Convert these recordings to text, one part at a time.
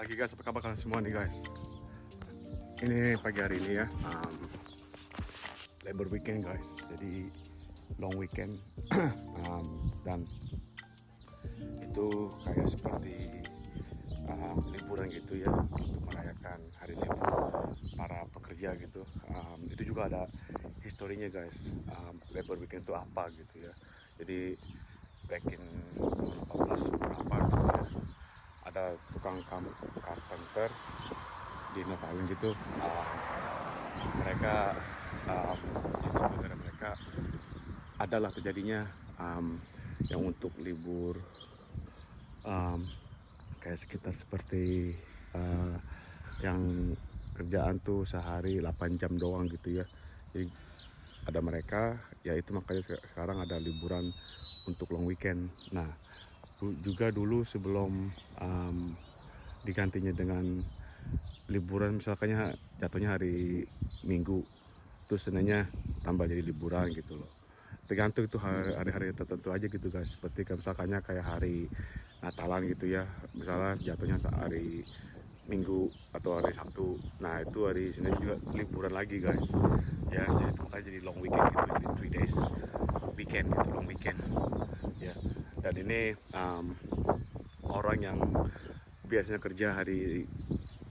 pagi guys, apa kabar kalian semua nih guys? Ini pagi hari ini ya, Labor Weekend guys, jadi long weekend. Dan itu kayak seperti liburan gitu ya, untuk merayakan hari libur para pekerja gitu. Itu juga ada historinya guys, Labor Weekend itu apa gitu ya. Jadi back in 2014 berapa gitu ya, ada tukang carpenter di North Island gitu. Mereka itu negara mereka adalah terjadinya yang untuk libur kayak sekitar seperti yang kerjaan tuh sehari 8 jam doang gitu ya. Jadi ada mereka ya, itu makanya sekarang ada liburan untuk long weekend. Nah juga dulu sebelum digantinya dengan liburan, misalkannya jatuhnya hari Minggu, terus Seninnya tambah jadi liburan gitu loh. Tergantung itu hari-hari tertentu aja gitu guys. Seperti misalkannya kayak hari Natalan gitu ya, misalnya jatuhnya hari Minggu atau hari Sabtu. Nah itu hari Senin juga liburan lagi guys. Ya jadi itu makanya jadi long weekend gitu, jadi 3 days weekend gitu, long weekend. Ya, dan ini orang yang biasanya kerja hari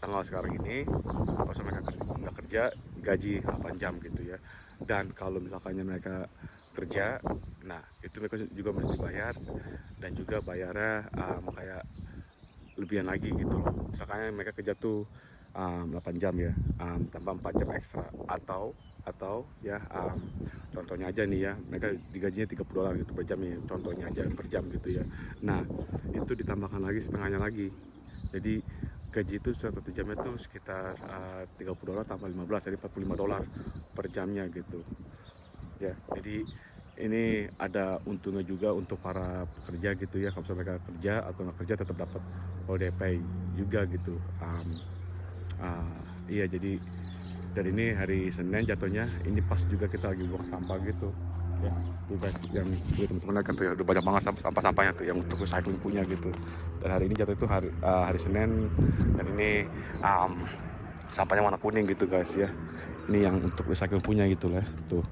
tanggal sekarang ini, kalau mereka nggak kerja gaji 8 jam gitu ya. Dan kalau misalkannya mereka kerja, nah itu mereka juga mesti bayar, dan juga bayarnya kayak lebihan lagi gitu loh. Misalkannya mereka kerja tuh 8 jam ya, tambah 4 jam ekstra, atau ya contohnya aja nih ya, mereka digajinya $30 gitu per jam ya, contohnya aja per jam gitu ya. Nah itu ditambahkan lagi setengahnya lagi, jadi gaji itu satu jamnya tuh sekitar $30 tambah 15, jadi $45 per jamnya gitu ya. Jadi ini ada untungnya juga untuk para pekerja gitu ya, kalau misalnya mereka kerja atau nggak kerja tetap dapat holiday pay juga gitu. Iya, jadi dan ini hari Senin jatuhnya, ini pas juga kita lagi buang sampah gitu ya. Tuh guys, yang teman-teman kan tuh ya, udah banyak banget sampah-sampahnya tuh yang untuk recycling punya gitu. Dan hari ini jatuh itu hari Senin, dan ini sampahnya warna kuning gitu guys ya. Ini yang untuk recycling punya gitu lah tuh.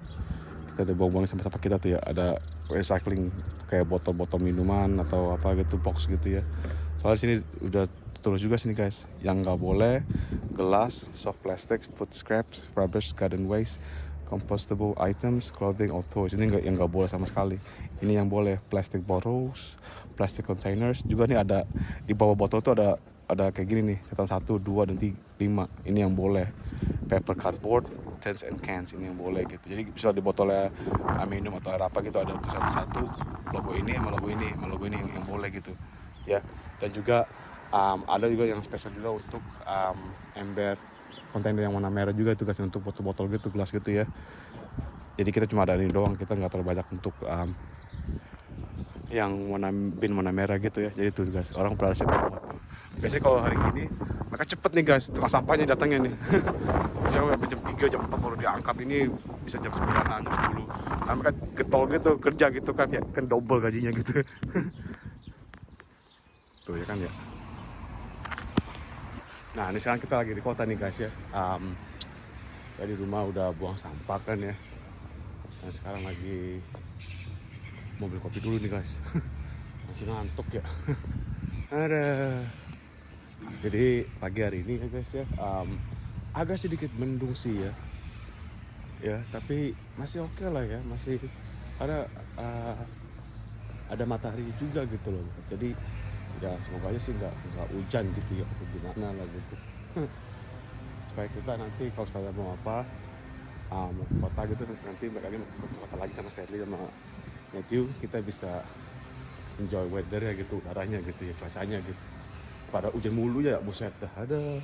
Kita ada buang-buang sampah-sampah kita tuh ya, ada recycling kayak botol-botol minuman atau apa gitu, box gitu ya. Soalnya sini udah tulis juga sini guys, yang nggak boleh gelas, soft plastics, food scraps, rubbish, garden waste, compostable items, clothing or toys. Ini yang nggak boleh sama sekali. Ini yang boleh plastic bottles, plastic containers. Juga nih ada di bawah botol tuh ada kayak gini nih, catatan 1, 2, dan 5. Ini yang boleh. Paper cardboard, tins and cans, ini yang boleh gitu. Jadi bisa di botolnya minum atau air apa gitu, ada satu logo ini sama logo ini sama logo ini yang boleh gitu ya. Dan juga ada juga yang spesial juga untuk ember kontainer yang warna merah juga tuh guys, untuk botol-botol gitu, gelas gitu ya. Jadi kita cuma ada ini doang, kita nggak terlalu banyak untuk yang bin warna merah gitu ya. Jadi tuh guys, orang pada siap. Biasanya kalau hari ini mereka cepet nih guys, tukang sampahnya datangnya nih. Jam 3, jam 4 baru diangkat, ini bisa jam 9-an, jam 10. Karena mereka getol gitu, kerja gitu kan ya, kan double gajinya gitu. Tuh ya kan ya. Nah ini sekarang kita lagi di kota nih guys ya. Tadi rumah udah buang sampah kan ya. Dan sekarang lagi mau beli kopi dulu nih guys. Masih ngantuk ya. Ada. Jadi pagi hari ini ya guys ya, agak sedikit mendung sih ya. Ya tapi masih oke lah ya, masih ada matahari juga gitu loh. Jadi ya semoga aja sih nggak hujan gitu ya, atau gimana lah gitu. Supaya kita nanti kalau sekalian mau apa, mau ke kota gitu, nanti lagi mau ke kota lagi sama Sherly sama Matthew, kita bisa enjoy weather ya gitu, udaranya gitu ya, cuacanya gitu. Pada hujan mulu ya, buset dah. Ada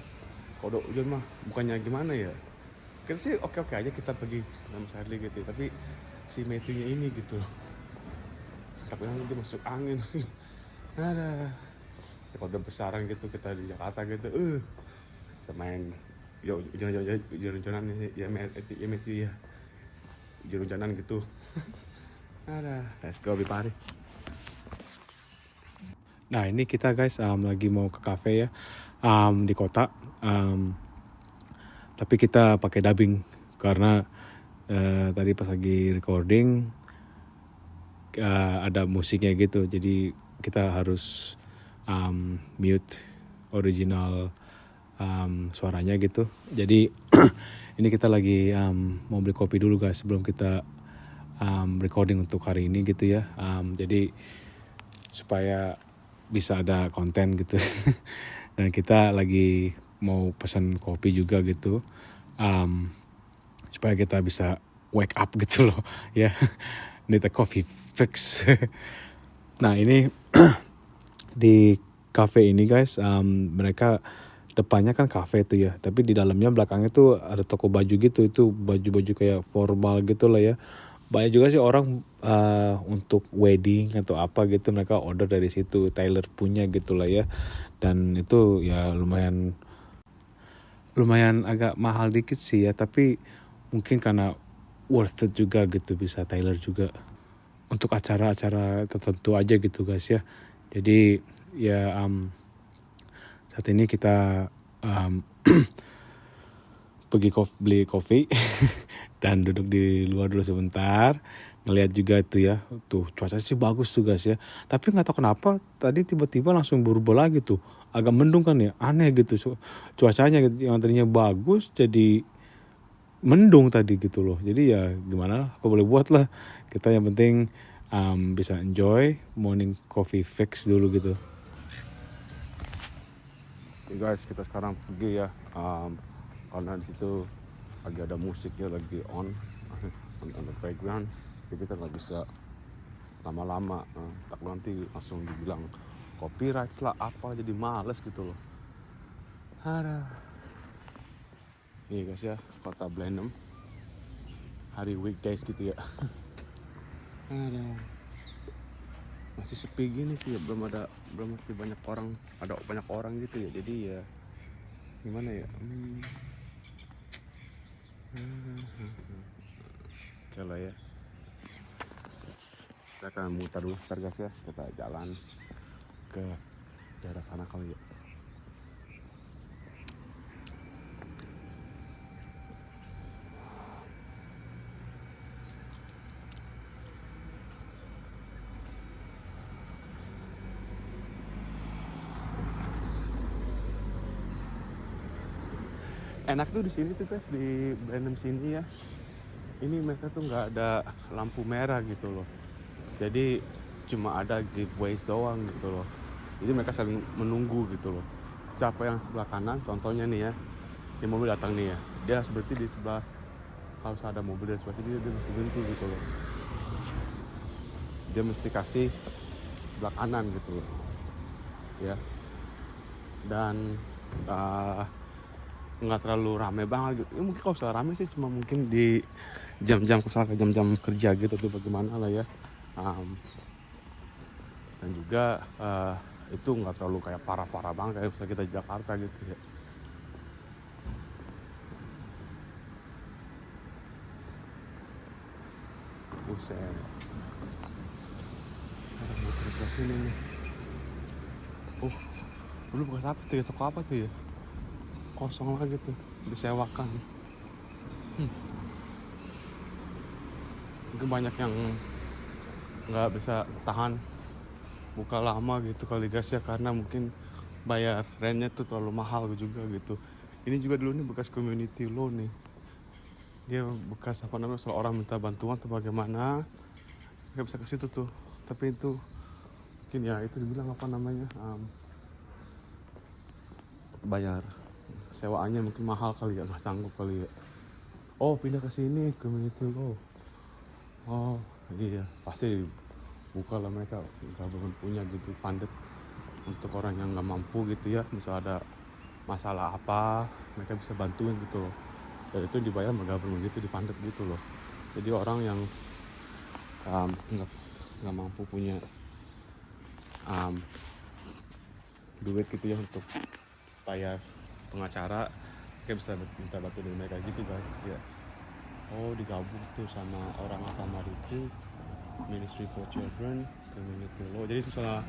kalau hujan mah bukannya gimana ya, kita sih oke aja kita pergi sama Sherly gitu ya, tapi si Matthew-nya ini gitu, takutnya dia masuk angin. Ada kalau udah besaran gitu, kita di Jakarta gitu, kita main ya hujan-hujanan ya, Matthew ya, hujan-hujanan gitu. Ada, let's go everybody. Nah ini kita guys lagi mau ke cafe ya. di kota. Tapi kita pakai dubbing karena tadi pas lagi recording ada musiknya gitu, jadi kita harus mute original suaranya gitu. Jadi ini kita lagi mau beli kopi dulu guys sebelum kita recording untuk hari ini gitu ya. Jadi supaya bisa ada konten gitu. Dan kita lagi mau pesan kopi juga gitu, supaya kita bisa wake up gitu loh ya. Need a coffee fix. Nah ini di cafe ini guys, mereka depannya kan cafe tuh ya, tapi di dalamnya belakangnya tuh ada toko baju gitu, itu baju-baju kayak formal gitu lah ya. Banyak juga sih orang untuk wedding atau apa gitu mereka order dari situ, tailor punya gitu lah ya. Dan itu ya lumayan agak mahal dikit sih ya, tapi mungkin karena worth it juga gitu, bisa tailor juga untuk acara-acara tertentu aja gitu guys ya. Jadi ya saat ini kita pergi beli kopi dan duduk di luar dulu sebentar, ngelihat juga tuh ya, tuh cuaca sih bagus tuh guys ya. Tapi nggak tahu kenapa tadi tiba-tiba langsung berubah lagi tuh, agak mendung kan ya, aneh gitu cuacanya gitu, yang tadinya bagus jadi mendung tadi gitu loh. Jadi ya gimana, apa boleh buat lah, kita yang penting bisa enjoy morning coffee fix dulu gitu. Oke guys, kita sekarang pergi ya, karena di situ lagi ada musiknya lagi on the background, jadi kita nggak bisa lama-lama, tak nanti langsung dibilang copyright lah apa, jadi males gitu loh. Ada nih guys ya, kota Blenheim hari weekdays gitu ya. Ada masih sepi gini sih ya, belum masih banyak orang gitu ya, jadi ya gimana ya, oke lah ya, kita akan muter dulu ntar guys ya, kita jalan ke daerah sana kali ya. Enak tuh di sini tuh guys, di Blenheim sini ya. Ini mereka tuh nggak ada lampu merah gitu loh. Jadi cuma ada giveaways doang gitu loh. Jadi mereka saling menunggu gitu loh. Siapa yang sebelah kanan, contohnya nih ya, ini mobil datang nih ya, dia harus berhenti di sebelah. Kalau ada mobil dari sebelah sini dia mesti berhenti gitu loh. Dia mesti kasih sebelah kanan gitu loh. Ya. Dan nggak terlalu rame banget gitu. Ya, mungkin kalau misalnya rame sih cuma mungkin di jam-jam kerja gitu tuh bagaimana lah ya. Dan juga itu nggak terlalu kayak parah-parah banget kayak misalnya kita di Jakarta gitu ya. Buset. Ada motor ke sini nih. Dulu bekas apa tuh ya? Toko apa tuh ya? Kosong lagi tuh, disewakan. Mungkin banyak yang nggak bisa tahan buka lama gitu kali guys ya, karena mungkin bayar rentnya tuh terlalu mahal juga gitu. Ini juga dulu nih bekas community law nih, dia bekas apa namanya, kalau orang minta bantuan atau bagaimana nggak bisa ke situ tuh. Tapi itu mungkin ya itu dibilang apa namanya, bayar sewaannya mungkin mahal kali ya, nggak sanggup kali ya. Oh pindah ke sini community law. Oh iya pasti buka lah, mereka government punya gitu funded untuk orang yang nggak mampu gitu ya, misal ada masalah apa mereka bisa bantuin gitu loh. Dan itu dibayar sama government gitu, di funded gitu loh. Jadi orang yang nggak mampu punya duit gitu ya untuk bayar pengacara, kayak bisa minta bantu dari mereka gitu guys ya. Oh digabung tuh sama orang Alfamart itu, Ministry for Children, Community Law. Jadi itu salah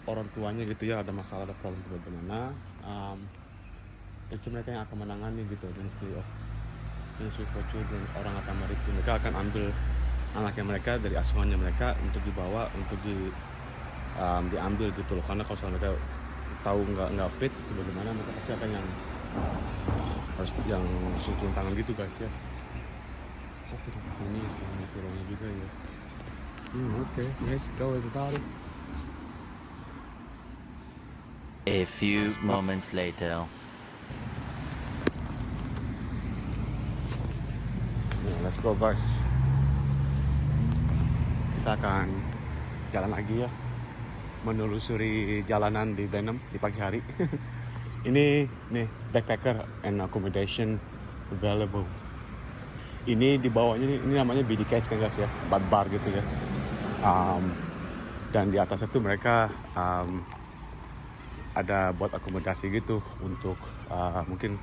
orang tuanya gitu ya, ada masalah, ada problem bagaimana, itu mereka yang akan menangani gitu. Ministry for Children, orang akan mereka akan ambil anaknya mereka dari asuhannya mereka untuk dibawa untuk diambil gitu loh, karena kalau mereka tahu nggak fit gitu, bagaimana mereka pasti akan yang harus yang langsung turun tangan gitu guys ya. Oke, di sini turunnya juga ya. Oke, let's go everybody. A few moments later. Let's go guys. Kita akan jalan lagi ya, menelusuri jalanan di Blenheim di pagi hari. Ini nih backpacker and accommodation available. Ini di bawahnya ini namanya BDK kan guys ya, bar gitu ya. Dan di atas itu mereka ada buat akomodasi gitu untuk mungkin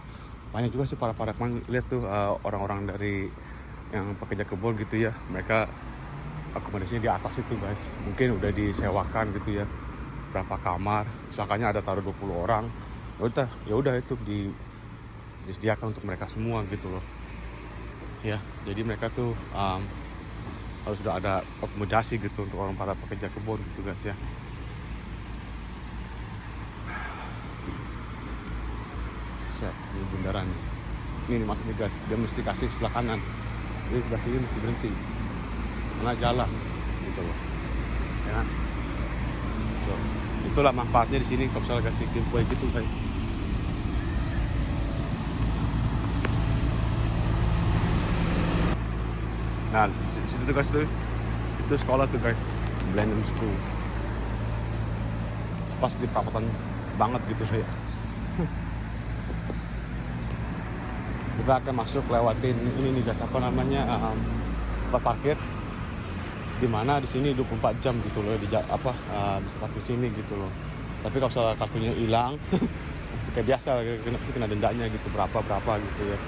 banyak juga sih para lihat tuh orang-orang dari yang pekerja kebun gitu ya, mereka akomodasinya di atas itu guys, mungkin udah disewakan gitu ya, berapa kamar, misalkannya ada taruh 20 orang, ya udah itu disediakan untuk mereka semua gitu loh ya. Jadi mereka tuh harus sudah ada akomodasi gitu untuk orang para pekerja kebun gitu guys ya. Ini bundaran ini maksudnya guys, dia mesti kasih sebelah kanan, jadi sebelah sini mesti berhenti karena jalan gitu loh ya kan. So, itulah manfaatnya di sini kalau misalnya kasih giveaway gitu guys. Nah di situ tuh guys tuh, itu sekolah tuh guys, Blenheim School, pas di perapatan banget gitu ya. Kita akan masuk lewatin ini nih guys, apa namanya, tempat parkir, di mana di sini 24 jam gitu loh, bisa parkir sini gitu loh. Tapi kalau misalnya kartunya hilang, kayak biasa kena dendanya gitu, berapa gitu ya.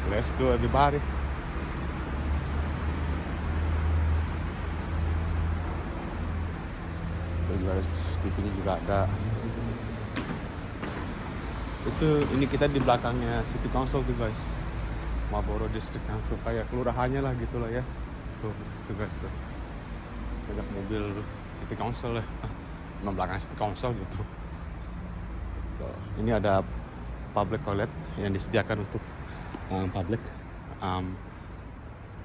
Let's go everybody. Terus juga CCTV-nya juga ada. Ini kita di belakangnya City Council tuh guys, Marlborough District Council, kayak kelurahannya lah gitu lah ya. Tuh itu guys tuh, banyak mobil City Council ya, belakang City Council gitu. So, ini ada public toilet yang disediakan untuk public.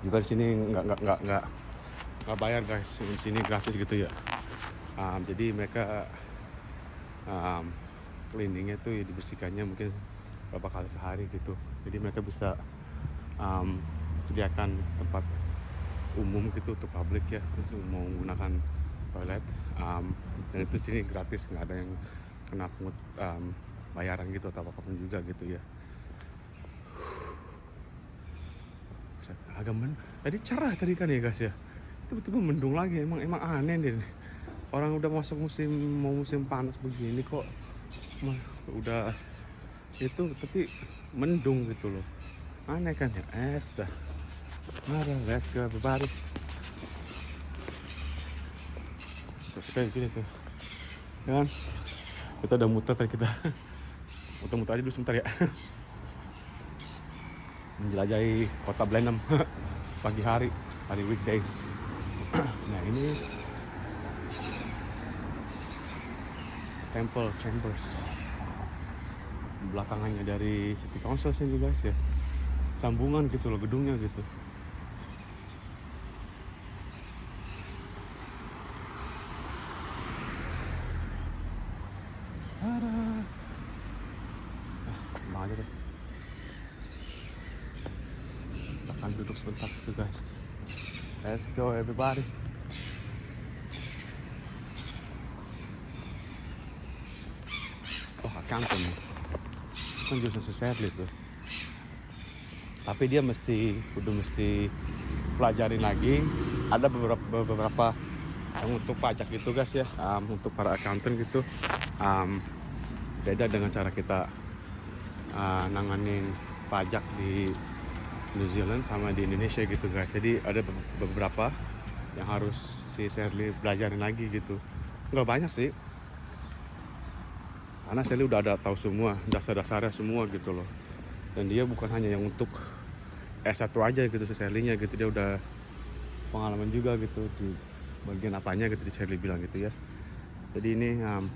Juga di sini nggak bayar guys, di sini gratis gitu ya. Jadi mereka cleaningnya tuh ya, dibersihkannya mungkin beberapa kali sehari gitu. Jadi mereka bisa sediakan tempat umum gitu untuk publik ya, mau menggunakan toilet, dan itu sini gratis, nggak ada yang kena pungut bayaran gitu atau apapun juga gitu ya. Agak tadi cerah tadi kan ya guys ya, tiba-tiba mendung lagi. Emang aneh deh, orang udah masuk musim panas begini kok udah itu tapi mendung gitu loh, aneh kan ya. Mari let's go everybody. Tuh, kita di sini tuh kan, kita udah muter tadi, kita muter aja dulu sebentar ya. Menjelajahi kota Blenheim pagi hari weekdays. Nah ini Temple Chambers, belakangannya dari City Council sini guys ya, sambungan gitu loh gedungnya gitu. Aja deh, kita akan duduk sebentar situ guys. Let's go everybody. Accountant kan jurusan Sadly tuh, tapi dia mesti pelajarin lagi. Ada beberapa yang untuk pajak gitu guys ya, untuk para accountant gitu, beda dengan cara kita nanganin pajak di New Zealand sama di Indonesia gitu guys. Jadi ada beberapa yang harus si Shirley belajarin lagi gitu. Nggak banyak sih, karena Shirley udah ada tahu semua dasar-dasarnya semua gitu loh. Dan dia bukan hanya yang untuk S1 aja gitu si Shirley-nya gitu, dia udah pengalaman juga gitu di bagian apanya gitu, di Shirley bilang gitu ya. Jadi ini kalau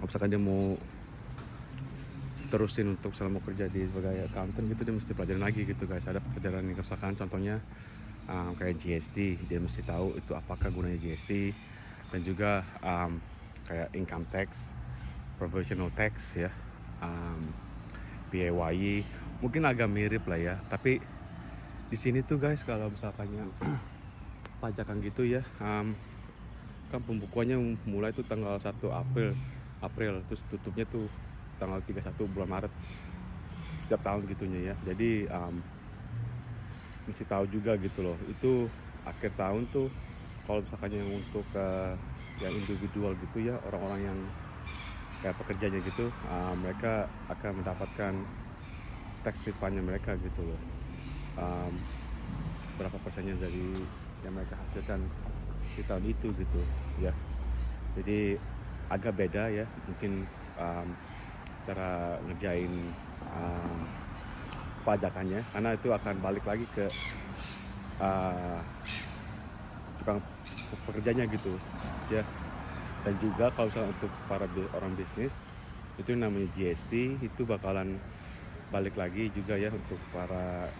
misalkan dia mau terusin untuk selama kerja di sebagai accountant gitu, dia mesti pelajarin lagi gitu guys. Ada pelajaran yang misalkan contohnya kayak GST, dia mesti tahu itu apakah gunanya GST, dan juga kayak income tax, professional tax ya, PAYE, mungkin agak mirip lah ya. Tapi di sini tuh guys, kalau misalkannya pajakan gitu ya, kan pembukuannya mulai tuh tanggal 1 April, terus tutupnya tuh tanggal 31 bulan Maret setiap tahun gitunya ya. Jadi mesti tahu juga gitu loh, itu akhir tahun tuh kalau misalkan yang untuk yang individual gitu ya, orang-orang yang kayak pekerjanya gitu, mereka akan mendapatkan tax refundnya mereka gitu loh, berapa persennya dari yang mereka hasilkan di tahun itu gitu ya. Jadi agak beda ya mungkin cara ngerjain pajakannya, karena itu akan balik lagi ke tukang pekerjanya gitu ya. Dan juga kalau misalnya untuk para orang bisnis, itu namanya GST, itu bakalan balik lagi juga ya untuk para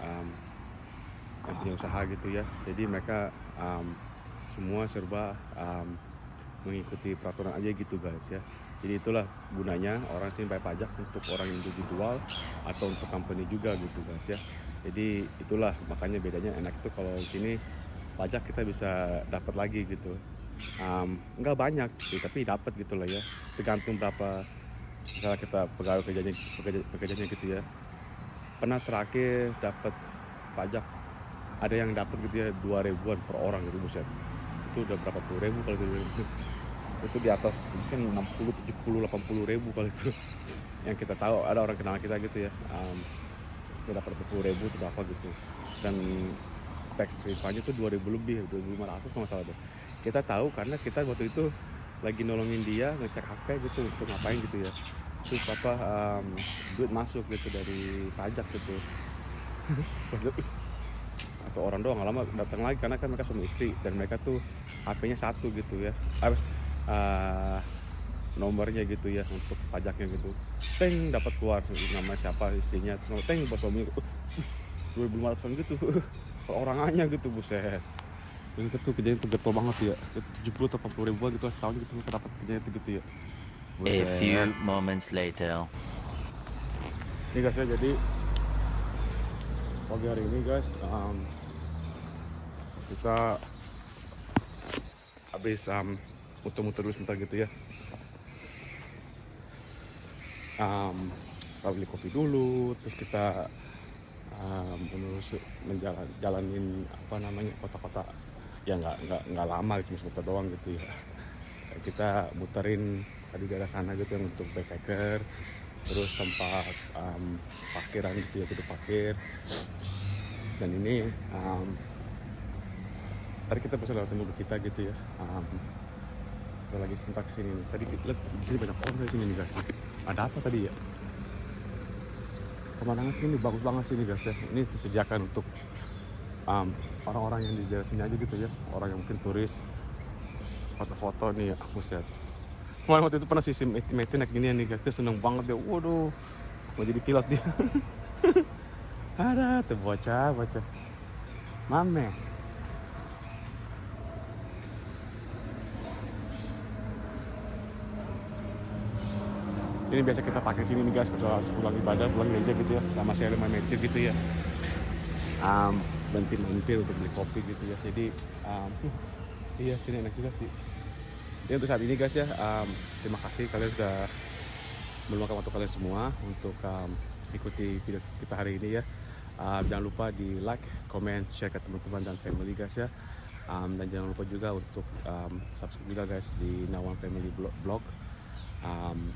yang punya usaha gitu ya. Jadi mereka semua serba mengikuti peraturan aja gitu guys ya. Jadi itulah gunanya orang sini bayar pajak, untuk orang individual atau untuk company juga gitu guys ya. Jadi itulah makanya bedanya. Enak itu kalau di sini pajak kita bisa dapat lagi gitu. Nggak banyak sih, tapi dapat gitu lah ya. Tergantung berapa misalnya kita pegawai pekerjanya gitu ya. Pernah terakhir dapat pajak, ada yang dapat gitu ya 2.000-an per orang gitu, buset. Itu udah berapa puluh ribu kalau gitu. Itu di atas mungkin 60, 70, 80 ribu kalau itu. Yang kita tahu ada orang kenal kita gitu ya, dia dapat 40 ribu itu berapa gitu. Dan tax refundnya tuh 2.000 lebih, 2.500 kalau nggak salah deh. Kita tahu karena kita waktu itu lagi nolongin dia ngecek HP gitu untuk ngapain gitu ya. Terus duit masuk gitu dari pajak gitu. Atau orang doang, lama datang lagi karena kan mereka suami istri dan mereka tuh HP-nya satu gitu ya. Nomornya gitu ya untuk pajaknya gitu. Teng dapat keluar nama siapa istrinya, terus teng bos suaminya 2.500 gitu per orangannya gitu, buset. Itu tuh kejadian tuh getol banget ya, 70 atau 80 ribuan gitu setahun gitu dapat kejadian itu gitu ya. A few moments later. Ini guys ya, jadi pagi hari ini guys kita habis muter-muter dulu sebentar gitu ya. Kita beli kopi dulu, terus kita menjalanin apa namanya kota-kota ya, nggak lama, cuma sebentar doang gitu ya. Kita muterin tadi daerah sana gitu yang untuk backpacker, terus tempat parkiran gitu ya, gedung parkir. Dan ini tadi kita bisa lewat mobil kita gitu ya. Kita lagi sebentar kesini. Tadi lihat di sini banyak orang di sini nih guys. Ada apa tadi ya? Pemandangan sini bagus banget sini guys ya. Ini disediakan untuk orang-orang yang di daerah sini aja gitu ya. Orang yang mungkin turis, foto-foto nih ya. Buset. Kemarin waktu itu pernah si Meti naik gini nih guys. Dia seneng banget dia. Waduh, mau jadi pilot dia. Ada tuh bocah. Mame. Ini biasa kita pakai sini nih guys, kalau pulang ibadah, pulang gereja gitu ya, sama saya mampir gitu ya. Mampir untuk beli kopi gitu ya. Jadi iya sini enak juga sih. Jadi untuk saat ini guys ya, terima kasih kalian sudah meluangkan waktu kalian semua untuk ikuti video kita hari ini ya. Jangan lupa di like, comment, share ke teman-teman dan family guys ya. Dan jangan lupa juga untuk subscribe juga guys di Nawan Family Blog.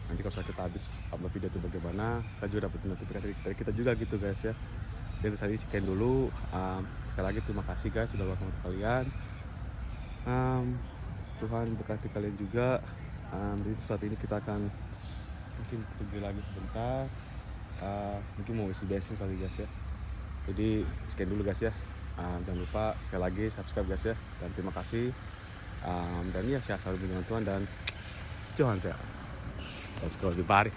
Nanti kalau kita habis upload video itu bagaimana, kita juga dapat notifikasi dari kita juga gitu guys ya. Dan tadi sekian dulu. Sekali lagi terima kasih guys sudah waktu kalian. Tuhan berkati kalian juga. Jadi saat ini kita akan mungkin tunggu lagi sebentar. Mungkin mau isi bensin kali guys ya. Jadi sekian dulu guys ya. Jangan lupa sekali lagi subscribe guys ya. Dan terima kasih. Dan ya sehat selalu dengan Tuhan dan Tuhan sehat. Let's go everybody.